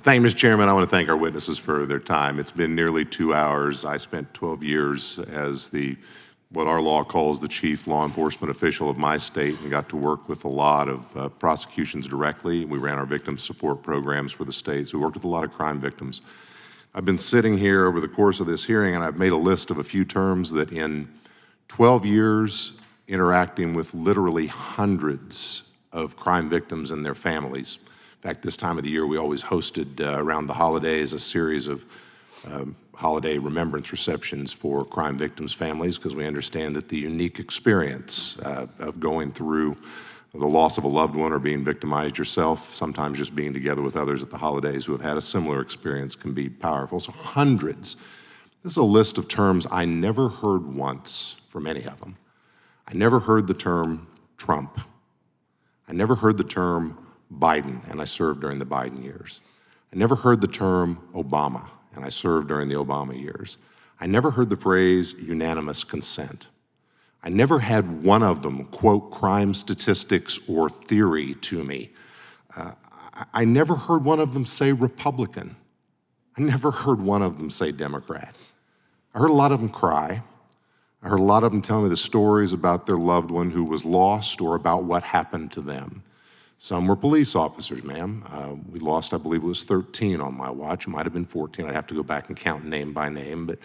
Thank you, Mr. Chairman. I want to thank our witnesses for their time. It's been nearly 2 hours. I spent 12 years as what our law calls the chief law enforcement official of my state, and got to work with a lot of prosecutions directly. We ran our victim support programs for the states. We worked with a lot of crime victims. I've been sitting here over the course of this hearing, and I've made a list of a few terms that in 12 years interacting with literally hundreds of crime victims and their families. In fact, this time of the year, we always hosted around the holidays a series of holiday remembrance receptions for crime victims' families, because we understand that the unique experience of going through the loss of a loved one or being victimized yourself, sometimes just being together with others at the holidays who have had a similar experience, can be powerful. So hundreds. This is a list of terms I never heard once from any of them. I never heard the term Trump. I never heard the term Biden, and I served during the Biden years. I never heard the term Obama, and I served during the Obama years. I never heard the phrase unanimous consent. I never had one of them quote crime statistics or theory to me. I never heard one of them say Republican. I never heard one of them say Democrat. I heard a lot of them cry. I heard a lot of them tell me the stories about their loved one who was lost or about what happened to them. Some were police officers, ma'am. We lost, I believe it was 13 on my watch. It might have been 14. I'd have to go back and count name by name. But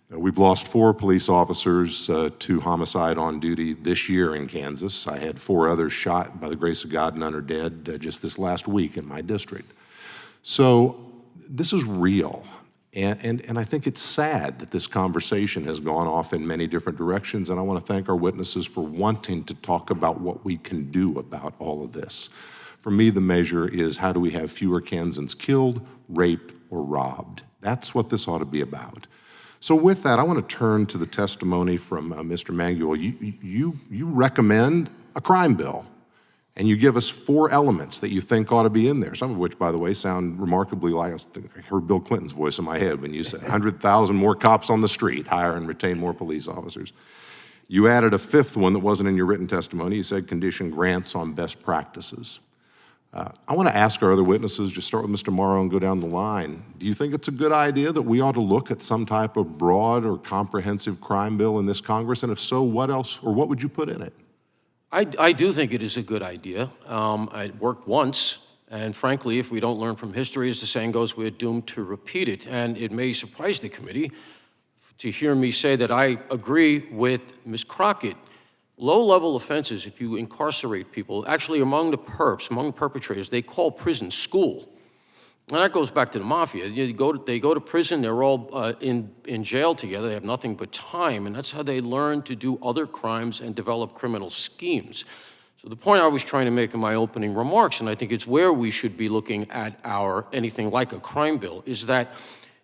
we've lost 4 police officers to homicide on duty this year in Kansas. I had 4 others shot, by the grace of God, none are dead, just this last week in my district. So this is real. And I think it's sad that this conversation has gone off in many different directions, and I want to thank our witnesses for wanting to talk about what we can do about all of this. For me, the measure is, how do we have fewer Kansans killed, raped, or robbed? That's what this ought to be about. So with that, I want to turn to the testimony from Mr. Manguel. You recommend a crime bill, and you give us 4 elements that you think ought to be in there, some of which, by the way, sound remarkably like, I heard Bill Clinton's voice in my head when you said 100,000 more cops on the street, hire and retain more police officers. You added a 5th one that wasn't in your written testimony. You said condition grants on best practices. I want to ask our other witnesses, just start with Mr. Morrow and go down the line. Do you think it's a good idea that we ought to look at some type of broad or comprehensive crime bill in this Congress? And if so, what else, or what would you put in it? I do think it is a good idea. It worked once, and frankly, if we don't learn from history, as the saying goes, we're doomed to repeat it. And it may surprise the committee to hear me say that I agree with Ms. Crockett. Low-level offenses, if you incarcerate people, actually among the perps, among perpetrators, they call prison school. And that goes back to the mafia. They go to prison, they're all in jail together, they have nothing but time, and that's how they learn to do other crimes and develop criminal schemes. So the point I was trying to make in my opening remarks, and I think it's where we should be looking at anything like a crime bill, is that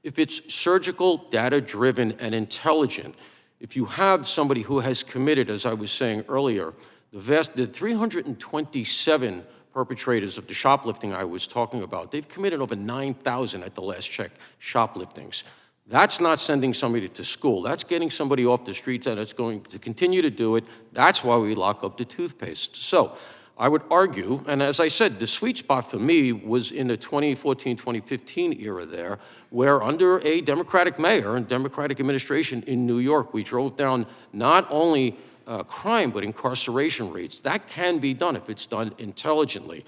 if it's surgical, data-driven, and intelligent, if you have somebody who has committed, as I was saying earlier, the 327 perpetrators of the shoplifting I was talking about, they've committed over 9,000 at the last check shopliftings. That's not sending somebody to school. That's getting somebody off the streets, and it's going to continue to do it. That's why we lock up the toothpaste. So I would argue, and as I said, the sweet spot for me was in the 2014-2015 era there, where under a Democratic mayor and Democratic administration in New York, we drove down not only crime, but incarceration rates. That can be done if it's done intelligently.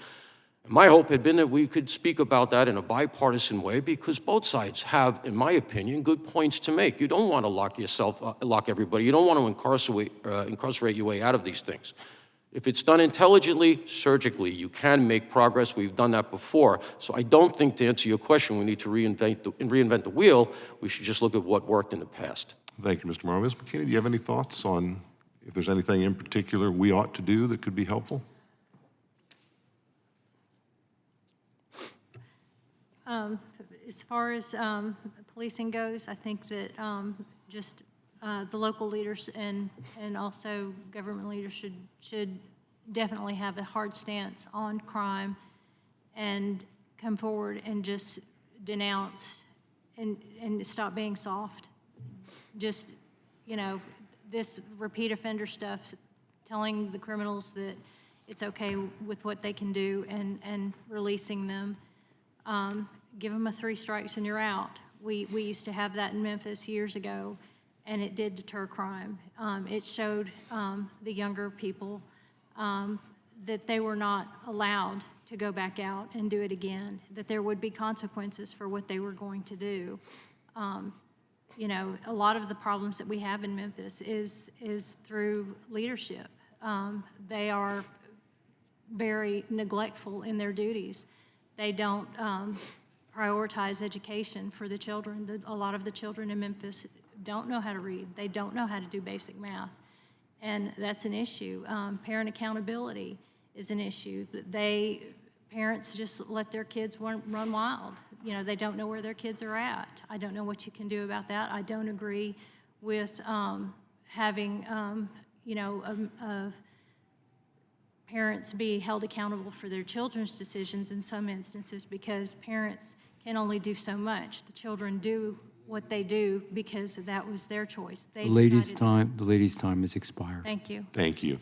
My hope had been that we could speak about that in a bipartisan way, because both sides have, in my opinion, good points to make. You don't want to lock everybody. You don't want to incarcerate your way out of these things. If it's done intelligently, surgically, you can make progress. We've done that before. So I don't think, to answer your question, we need to reinvent the wheel. We should just look at what worked in the past. Thank you, Mr. Morrow. Ms. McKinney, do you have any thoughts on if there's anything in particular we ought to do that could be helpful? As far as policing goes, I think that just the local leaders and also government leaders should definitely have a hard stance on crime and come forward and just denounce and stop being soft. Just, you know, this repeat offender stuff, telling the criminals that it's okay with what they can do and releasing them. give them a 3 strikes and you're out. We used to have that in Memphis years ago, and it did deter crime. It showed the younger people that they were not allowed to go back out and do it again, that there would be consequences for what they were going to do. You know, a lot of the problems that we have in Memphis is through leadership. They are very neglectful in their duties. They don't prioritize education for the children. A lot of the children in Memphis don't know how to read. They don't know how to do basic math, and that's an issue. Parent accountability is an issue. Parents just let their kids run wild. You know, they don't know where their kids are at. I don't know what you can do about that. I don't agree with having, you know, parents be held accountable for their children's decisions in some instances, because parents can only do so much. The children do what they do because that was their choice. They The lady's decided- time has expired. Thank you. Thank you.